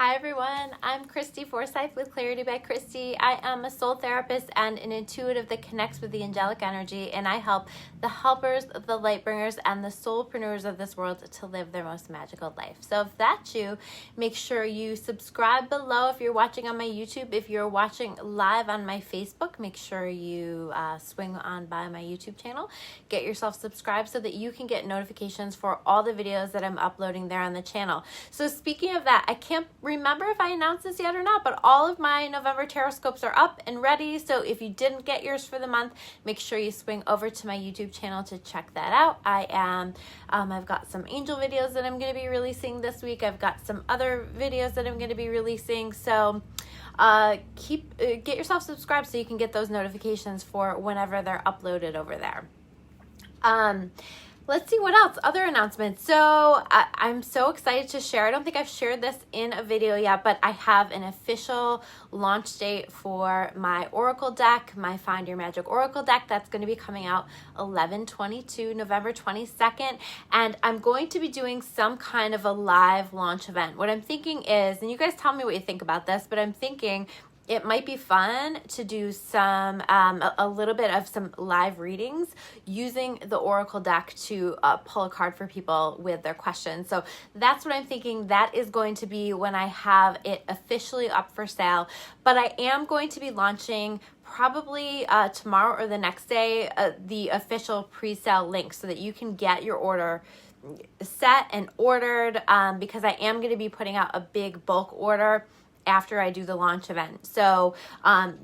Hi everyone, I'm Christy Forsyth with Clarity by Christy. I am a soul therapist and an intuitive that connects with the angelic energy, and I help the helpers, the light bringers, and the soulpreneurs of this world to live their most magical life. So if that's you, make sure you subscribe below if you're watching on my YouTube. If you're watching live on my Facebook, make sure you swing on by my YouTube channel. Get yourself subscribed so that you can get notifications for all the videos that I'm uploading there on the channel. So speaking of that, I can't remember if I announced this yet or not, but all of my November tarot scopes are up and ready. So if you didn't get yours for the month, make sure you swing over to my YouTube channel to check that out. I've got some angel videos that I'm going to be releasing this week. I've got some other videos that I'm going to be releasing. So get yourself subscribed so you can get those notifications for whenever they're uploaded over there. Let's see what else, other announcements. So I'm so excited to share. I don't think I've shared this in a video yet, but I have an official launch date for my Oracle deck, my Find Your Magic Oracle deck. That's going to be coming out 11/22, November 22nd. And I'm going to be doing some kind of a live launch event. What I'm thinking is, and you guys tell me what you think about this, but I'm thinking it might be fun to do some a little bit of some live readings using the Oracle deck to pull a card for people with their questions. So that's what I'm thinking. That is going to be when I have it officially up for sale. But I am going to be launching probably tomorrow or the next day the official pre-sale link so that you can get your order set and ordered, because I am going to be putting out a big bulk order after I do the launch event. So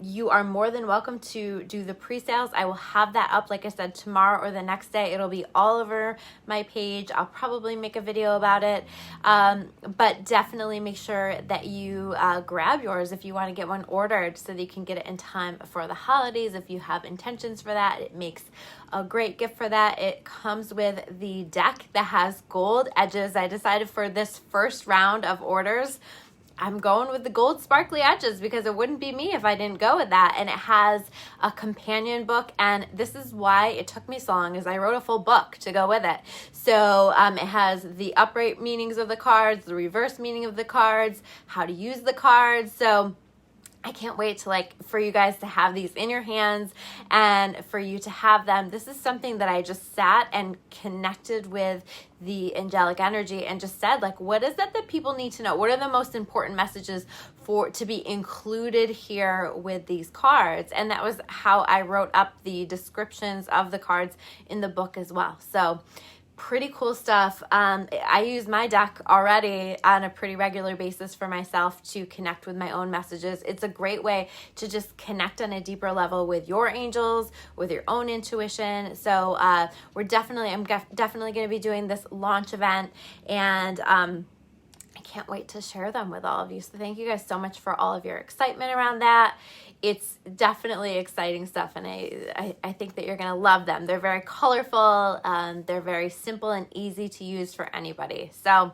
you are more than welcome to do the pre-sales. I will have that up, like I said, tomorrow or the next day. It'll be all over my page. I'll probably make a video about it. But definitely make sure that you grab yours if you want to get one ordered so that you can get it in time for the holidays. If you have intentions for that, it makes a great gift for that. It comes with the deck that has gold edges. I decided for this first round of orders, I'm going with the gold sparkly edges because it wouldn't be me if I didn't go with that. And it has a companion book, and this is why it took me so long, is I wrote a full book to go with it. So it has the upright meanings of the cards, the reverse meaning of the cards, how to use the cards. So I can't wait to for you guys to have these in your hands and for you to have them. This is something that I just sat and connected with the angelic energy and just said, what is it that people need to know? What are the most important messages to be included here with these cards? And that was how I wrote up the descriptions of the cards in the book as well. So pretty cool stuff. I use my deck already on a pretty regular basis for myself to connect with my own messages. It's a great way to just connect on a deeper level with your angels, with your own intuition. So I'm definitely going to be doing this launch event, and I can't wait to share them with all of you. So thank you guys so much for all of your excitement around that. It's definitely exciting stuff, and I think that you're going to love them. They're very colorful. They're very simple and easy to use for anybody. So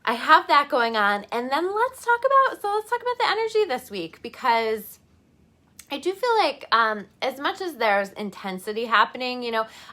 I have that going on. And then let's talk about the energy this week, because I do feel like as much as there's intensity happening,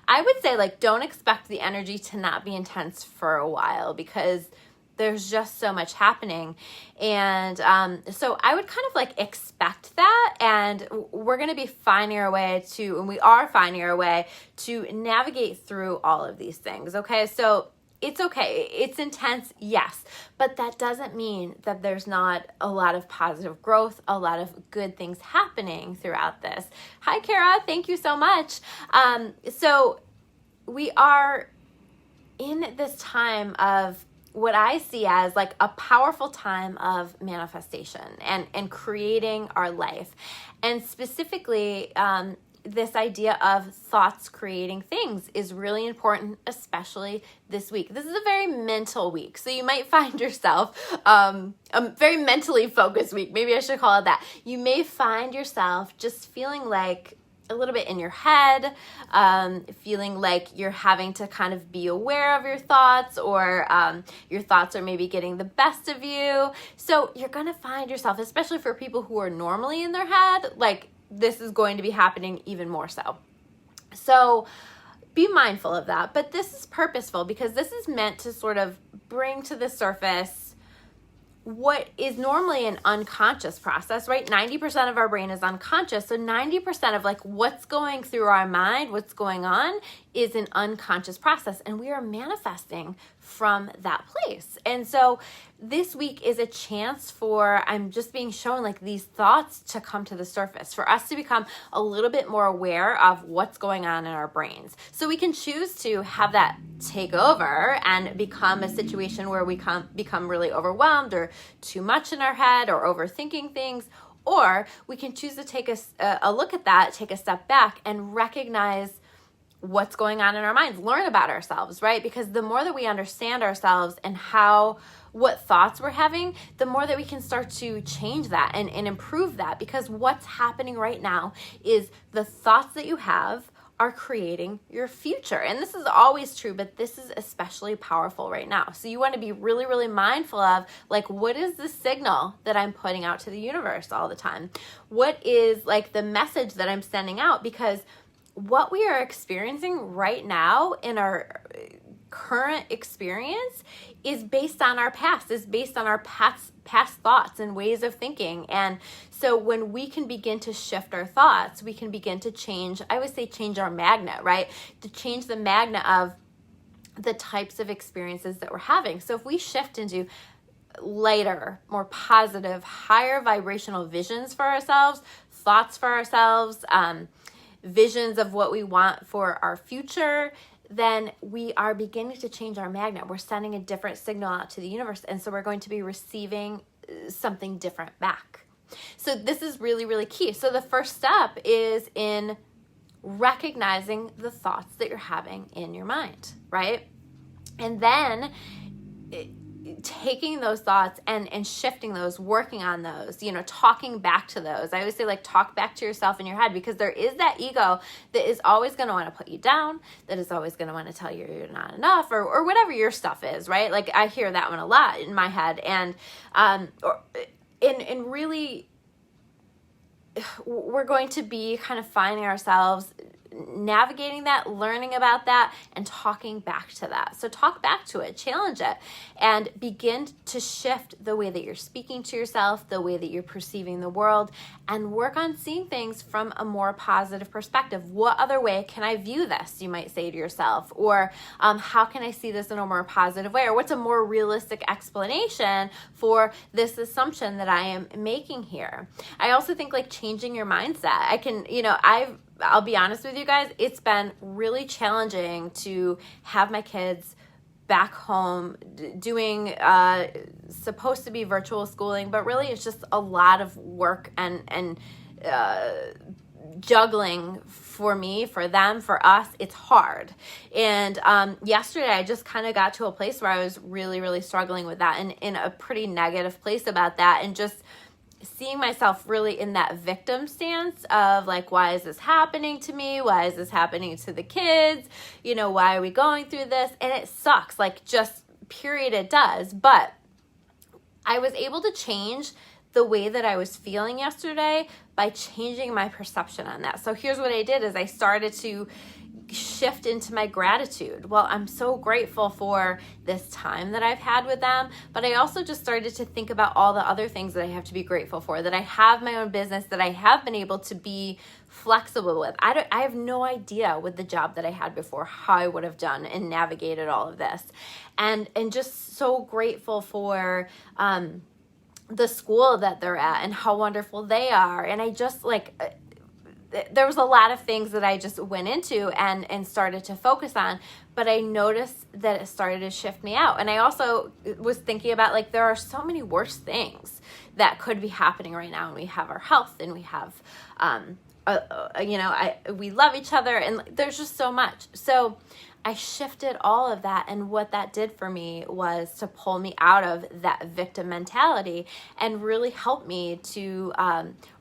I would say don't expect the energy to not be intense for a while, because there's just so much happening. And so I would kind of expect that, and we're going to be finding our way and we are finding our way to navigate through all of these things. Okay. So it's okay. It's intense. Yes. But that doesn't mean that there's not a lot of positive growth, a lot of good things happening throughout this. Hi, Kara. Thank you so much. So we are in this time of what I see as a powerful time of manifestation and creating our life. And specifically, this idea of thoughts creating things is really important, especially this week. This is a very mental week. So you might find yourself, a very mentally focused week. Maybe I should call it that. You may find yourself just feeling a little bit in your head, feeling like you're having to kind of be aware of your thoughts, or your thoughts are maybe getting the best of you. So you're going to find yourself, especially for people who are normally in their head, this is going to be happening even more so. So be mindful of that. But this is purposeful, because this is meant to sort of bring to the surface what is normally an unconscious process, right? 90% of our brain is unconscious. So 90% of like what's going through our mind, what's going on is an unconscious process. And we are manifesting from that place. And so this week is a chance for, I'm just being shown like these thoughts to come to the surface, for us to become a little bit more aware of what's going on in our brains. So we can choose to have that take over and become a situation where we become really overwhelmed or too much in our head or overthinking things. Or we can choose to take a look at that, take a step back and recognize what's going on in our minds, learn about ourselves, right? Because the more that we understand ourselves and what thoughts we're having, the more that we can start to change that and improve that. Because what's happening right now is the thoughts that you have are creating your future. And this is always true, but this is especially powerful right now. So you want to be really, really mindful of like, what is the signal that I'm putting out to the universe all the time? What is like the message that I'm sending out? Because what we are experiencing right now in our current experience is based on our past, is based on our past thoughts and ways of thinking. And so when we can begin to shift our thoughts, we can begin to change, I would say change our magnet, right? To change the magnet of the types of experiences that we're having. So if we shift into lighter, more positive, higher vibrational visions for ourselves, thoughts for ourselves, visions of what we want for our future, then we are beginning to change our magnet. We're sending a different signal out to the universe. And so we're going to be receiving something different back. So this is really, really key. So the first step is in recognizing the thoughts that you're having in your mind, right? And then taking those thoughts and shifting those, working on those, talking back to those. I always say like talk back to yourself in your head, because there is that ego that is always going to want to put you down, that is always going to want to tell you you're not enough or whatever your stuff is, right? Like I hear that one a lot in my head. And really we're going to be kind of finding ourselves navigating that, learning about that, and talking back to that. So talk back to it, challenge it, and begin to shift the way that you're speaking to yourself, the way that you're perceiving the world, and work on seeing things from a more positive perspective. What other way can I view this, you might say to yourself, or how can I see this in a more positive way, or what's a more realistic explanation for this assumption that I am making here. I also think like changing your mindset. I'll be honest with you guys, it's been really challenging to have my kids back home doing supposed to be virtual schooling, but really it's just a lot of work and juggling for me, for them, for us. It's hard. And yesterday I just kind of got to a place where I was really, really struggling with that and in a pretty negative place about that, and just seeing myself really in that victim stance of like, why is this happening to me? Why is this happening to the kids? Why are we going through this? And it sucks, like just period, it does. But I was able to change the way that I was feeling yesterday by changing my perception on that. So here's what I did is I started to shift into my gratitude. Well, I'm so grateful for this time that I've had with them, but I also just started to think about all the other things that I have to be grateful for, that I have my own business, that I have been able to be flexible with. I have no idea with the job that I had before how I would have done and navigated all of this, and just so grateful for the school that they're at and how wonderful they are. And I just there was a lot of things that I just went into and started to focus on, but I noticed that it started to shift me out. And I also was thinking about like, there are so many worse things that could be happening right now. And we have our health, and we have, we love each other, and there's just so much. So I shifted all of that, and what that did for me was to pull me out of that victim mentality and really help me to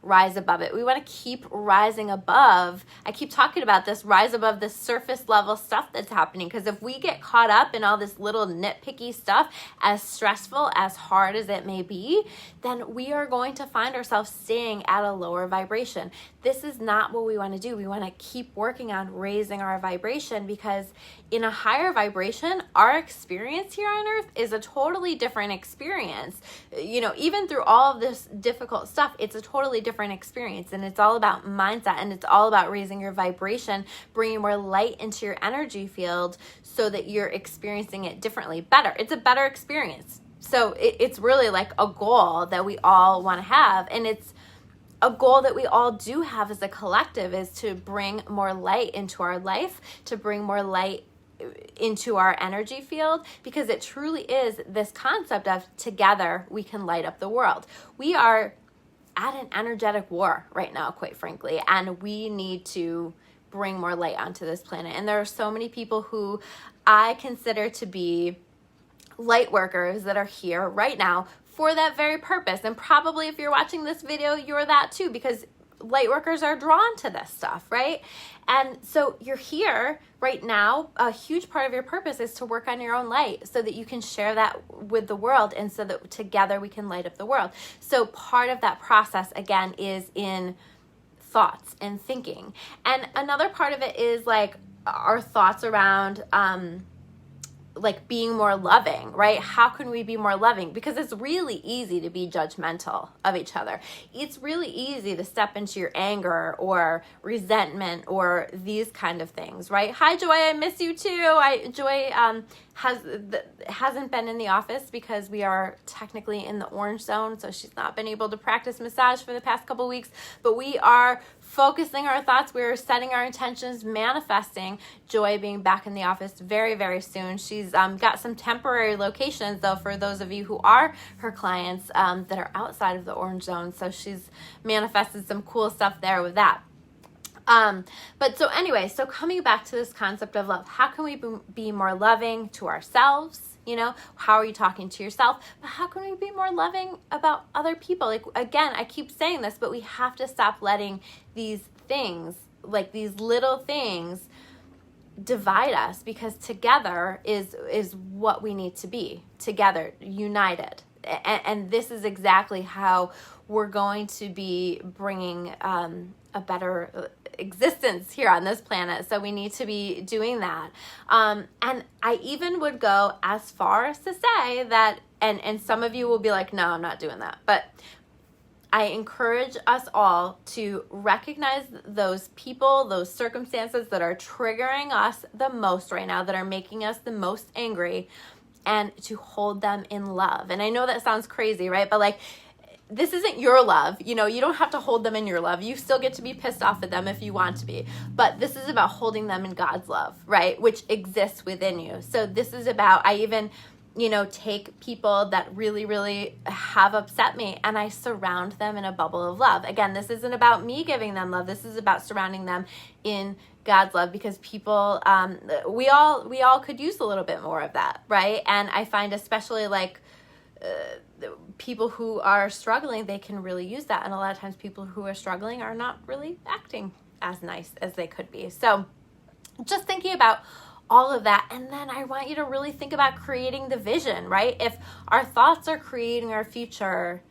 rise above it. We want to keep rising above. I keep talking about this, rise above the surface level stuff that's happening, because if we get caught up in all this little nitpicky stuff, as stressful, as hard as it may be, then we are going to find ourselves staying at a lower vibration. This is not what we want to do. We want to keep working on raising our vibration, because in a higher vibration, our experience here on earth is a totally different experience. You know, even through all of this difficult stuff, it's a totally different experience, and it's all about mindset, and it's all about raising your vibration, bringing more light into your energy field so that you're experiencing it differently, better. It's a better experience. So it's really like a goal that we all want to have, and it's a goal that we all do have as a collective, is to bring more light into our life, to bring more light into our energy field, because it truly is this concept of together we can light up the world. We are at an energetic war right now, quite frankly, and we need to bring more light onto this planet. And there are so many people who I consider to be light workers that are here right now for that very purpose. And probably if you're watching this video, you're that too, because light workers are drawn to this stuff, right? And so you're here right now. A huge part of your purpose is to work on your own light so that you can share that with the world, and so that together we can light up the world. So part of that process, again, is in thoughts and thinking. And another part of it is like our thoughts around like being more loving, right? How can we be more loving? Because it's really easy to be judgmental of each other. It's really easy to step into your anger or resentment or these kind of things, right? Hi, Joy, I miss you too. Joy hasn't been in the office because we are technically in the orange zone, so she's not been able to practice massage for the past couple weeks, but we are focusing our thoughts. We're setting our intentions, manifesting Joy being back in the office very, very soon. She's got some temporary locations, though, for those of you who are her clients that are outside of the orange zone. So she's manifested some cool stuff there with that. But so anyway, so coming back to this concept of love, how can we be more loving to ourselves? You know, how are you talking to yourself? But how can we be more loving about other people? Like, again, I keep saying this, but we have to stop letting these things, like these little things, divide us, because together is what we need to be, together, united. And this is exactly how we're going to be bringing a better existence here on this planet. So we need to be doing that. And I even would go as far as to say that, and some of you will be like, no, I'm not doing that. But I encourage us all to recognize those people, those circumstances that are triggering us the most right now, that are making us the most angry, and to hold them in love. And I know that sounds crazy, right? But like, this isn't your love. You know, you don't have to hold them in your love. You still get to be pissed off at them if you want to be. But this is about holding them in God's love, right? Which exists within you. So this is about, I even, you know, take people that really, really have upset me, and I surround them in a bubble of love. Again, this isn't about me giving them love. This is about surrounding them in God's love, because people, we all could use a little bit more of that, right? And I find especially like people who are struggling, they can really use that. And a lot of times people who are struggling are not really acting as nice as they could be. So just thinking about all of that. And then I want you to really think about creating the vision, right? If our thoughts are creating our future,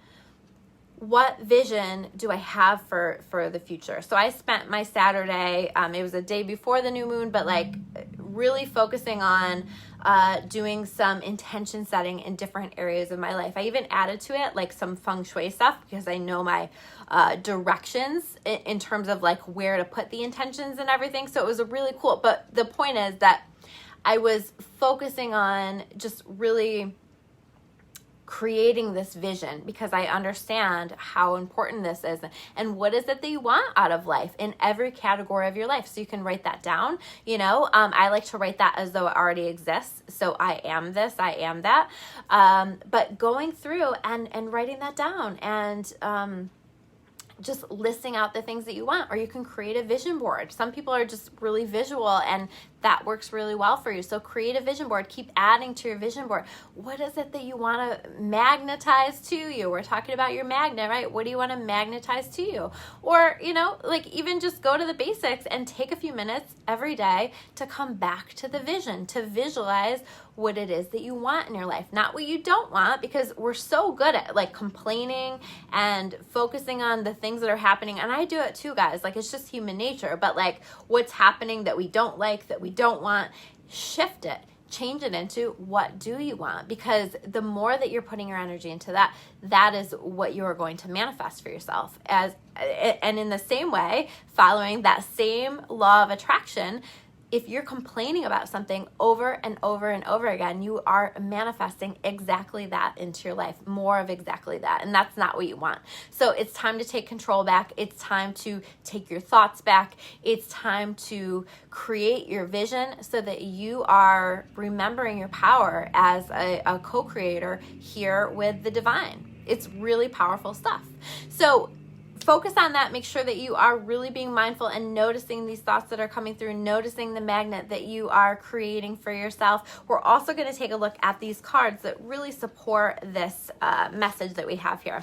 what vision do I have for the future? So I spent my Saturday, it was a day before the new moon, but like really focusing on doing some intention setting in different areas of my life. I even added to it like some feng shui stuff, because I know my directions in terms of like where to put the intentions and everything. So it was really cool. But the point is that I was focusing on just really creating this vision, because I understand how important this is, and what is it that you want out of life in every category of your life. So you can write that down. You know, I like to write that as though it already exists. So I am this, I am that. But going through and writing that down, and just listing out the things that you want. Or you can create a vision board. Some people are just really visual, and that works really well for you. So create a vision board. Keep adding to your vision board. What is it that you want to magnetize to you? We're talking about your magnet, right? What do you want to magnetize to you? Or, you know, like even just go to the basics and take a few minutes every day to come back to the vision, to visualize what it is that you want in your life, not what you don't want, because we're so good at like complaining and focusing on the things that are happening. And I do it too, guys. Like, it's just human nature. But like what's happening that we don't like, that we don't want, shift it. Change it into what do you want? Because the more that you're putting your energy into that, that is what you are going to manifest for yourself. And in the same way, following that same law of attraction, if you're complaining about something over and over and over again, you are manifesting exactly that into your life, more of exactly that. And that's not what you want. So it's time to take control back. It's time to take your thoughts back. It's time to create your vision so that you are remembering your power as a co-creator here with the divine. It's really powerful stuff. So focus on that. Make sure that you are really being mindful and noticing these thoughts that are coming through, noticing the magnet that you are creating for yourself. We're also going to take a look at these cards that really support this message that we have here.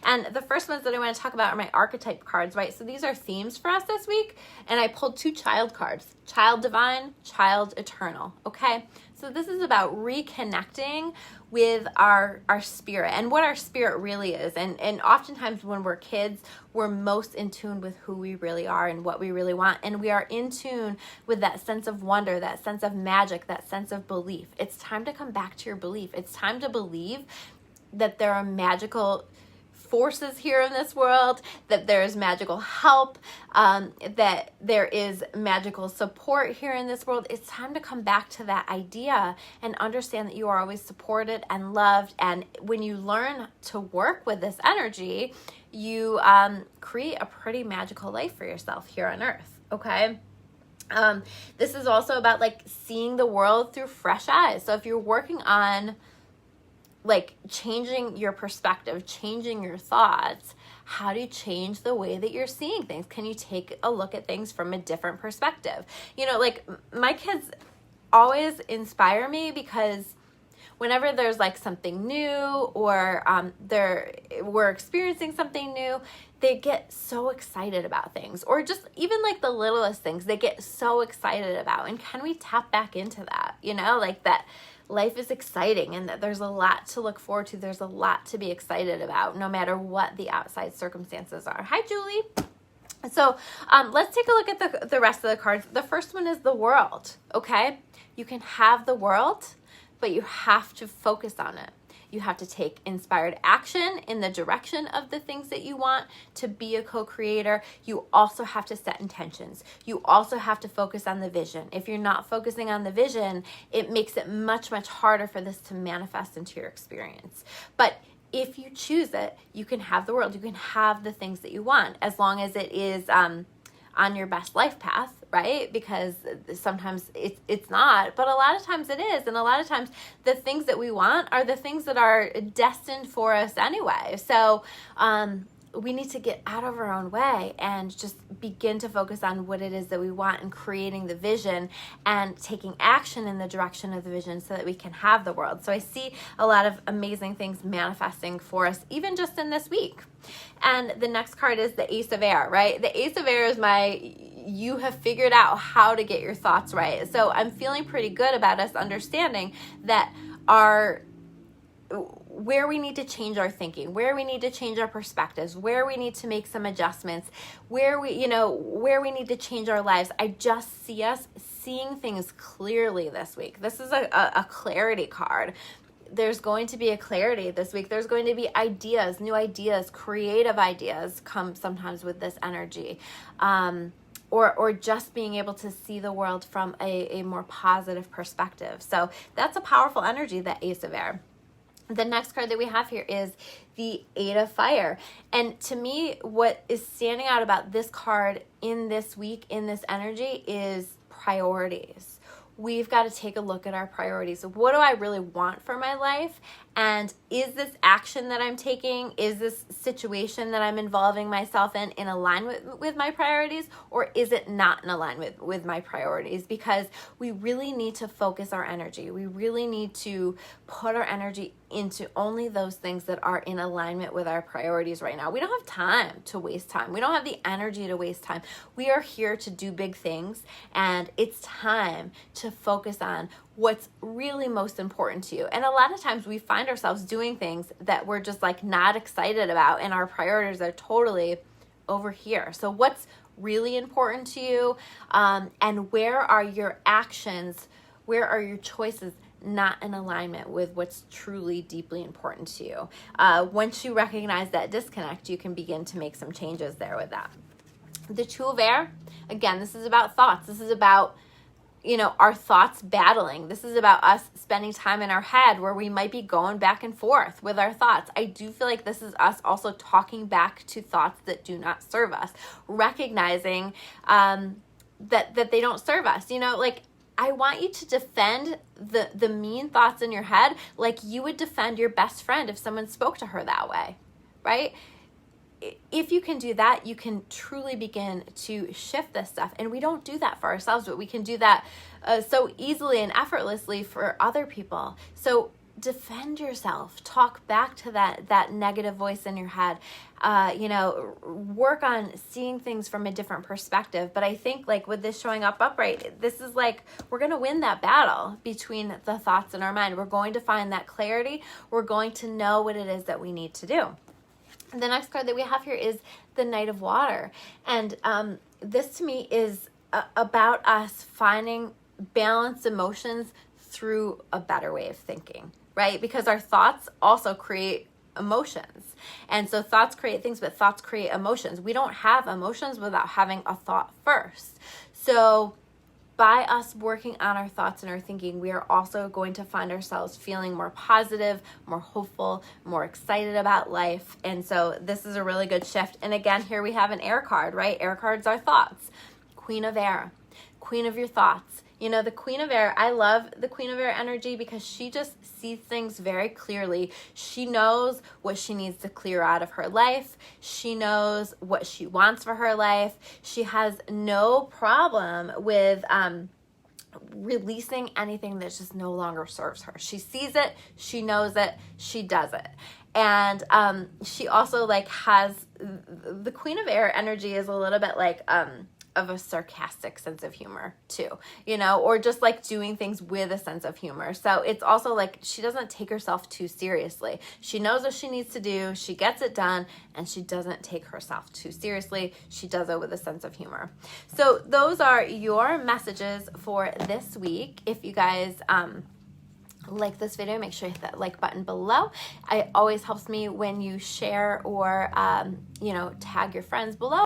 And the first ones that I want to talk about are my archetype cards, right? So these are themes for us this week. And I pulled 2 child cards, child divine, child eternal. Okay. So this is about reconnecting with our spirit and what our spirit really is. And oftentimes when we're kids, we're most in tune with who we really are and what we really want. And we are in tune with that sense of wonder, that sense of magic, that sense of belief. It's time to come back to your belief. It's time to believe that there are magical forces here in this world, that there is magical help, that there is magical support here in this world. It's time to come back to that idea and understand that you are always supported and loved. And when you learn to work with this energy, you create a pretty magical life for yourself here on earth. Okay. This is also about like seeing the world through fresh eyes. So if you're working on like changing your perspective, changing your thoughts, how do you change the way that you're seeing things? Can you take a look at things from a different perspective? You know, like my kids always inspire me because whenever there's like something new or we're experiencing something new, they get so excited about things, or just even like the littlest things they get so excited about. And can we tap back into that? You know, like that life is exciting and that there's a lot to look forward to. There's a lot to be excited about, no matter what the outside circumstances are. Hi, Julie. So let's take a look at the rest of the cards. The first one is the world, okay? You can have the world, but you have to focus on it. You have to take inspired action in the direction of the things that you want to be a co-creator. You also have to set intentions. You also have to focus on the vision. If you're not focusing on the vision, it makes it much, much harder for this to manifest into your experience. But if you choose it, you can have the world. You can have the things that you want, as long as it is on your best life path, right? Because sometimes it's not, but a lot of times it is. And a lot of times the things that we want are the things that are destined for us anyway. So we need to get out of our own way and just begin to focus on what it is that we want and creating the vision and taking action in the direction of the vision so that we can have the world. So I see a lot of amazing things manifesting for us, even just in this week. And the next card is the Ace of Air, right? The Ace of Air is you have figured out how to get your thoughts right. So I'm feeling pretty good about us understanding that where we need to change our thinking, where we need to change our perspectives, where we need to make some adjustments, where we need to change our lives. I just see us seeing things clearly this week. This is a clarity card. There's going to be a clarity this week. There's going to be ideas, new ideas, creative ideas come sometimes with this energy. Or just being able to see the world from a more positive perspective. So that's a powerful energy, that Ace of Air. The next card that we have here is the Eight of Fire. And to me, what is standing out about this card in this week, in this energy, is priorities. We've got to take a look at our priorities. What do I really want for my life? And is this action that I'm taking, is this situation that I'm involving myself in alignment with my priorities, or is it not in alignment with my priorities? Because we really need to focus our energy. We really need to put our energy into only those things that are in alignment with our priorities right now. We don't have time to waste time. We don't have the energy to waste time. We are here to do big things, and it's time to focus on what's really most important to you. And a lot of times we find ourselves doing things that we're just like not excited about, and our priorities are totally over here. So what's really important to you, and where are your actions Where are your choices not in alignment with what's truly deeply important to you? Once you recognize that disconnect, you can begin to make some changes there with that. The Two of Air, again, this is about thoughts. This is about, our thoughts battling. This is about us spending time in our head where we might be going back and forth with our thoughts. I do feel like this is us also talking back to thoughts that do not serve us, recognizing that they don't serve us. I want you to defend the mean thoughts in your head like you would defend your best friend if someone spoke to her that way, right? If you can do that, you can truly begin to shift this stuff. And we don't do that for ourselves, but we can do that so easily and effortlessly for other people. So defend yourself. Talk back to that negative voice in your head. Work on seeing things from a different perspective. But I think with this showing up upright, this is we're going to win that battle between the thoughts in our mind. We're going to find that clarity. We're going to know what it is that we need to do. The next card that we have here is the Knight of Water. And this to me is about us finding balanced emotions through a better way of thinking, right? Because our thoughts also create emotions. And so thoughts create things, but thoughts create emotions. We don't have emotions without having a thought first. So by us working on our thoughts and our thinking, we are also going to find ourselves feeling more positive, more hopeful, more excited about life. And so this is a really good shift. And again, here we have an air card, right? Air cards are thoughts. Queen of Air, queen of your thoughts. The Queen of Air, I love the Queen of Air energy because she just sees things very clearly. She knows what she needs to clear out of her life. She knows what she wants for her life. She has no problem with releasing anything that just no longer serves her. She sees it, she knows it, she does it. And she also has the Queen of Air energy is a little bit of a sarcastic sense of humor too, or just doing things with a sense of humor. So it's also she doesn't take herself too seriously. She knows what she needs to do. She gets it done, and she doesn't take herself too seriously. She does it with a sense of humor. So those are your messages for this week. If you guys like this video, make sure you hit that like button below. It always helps me when you share or tag your friends below.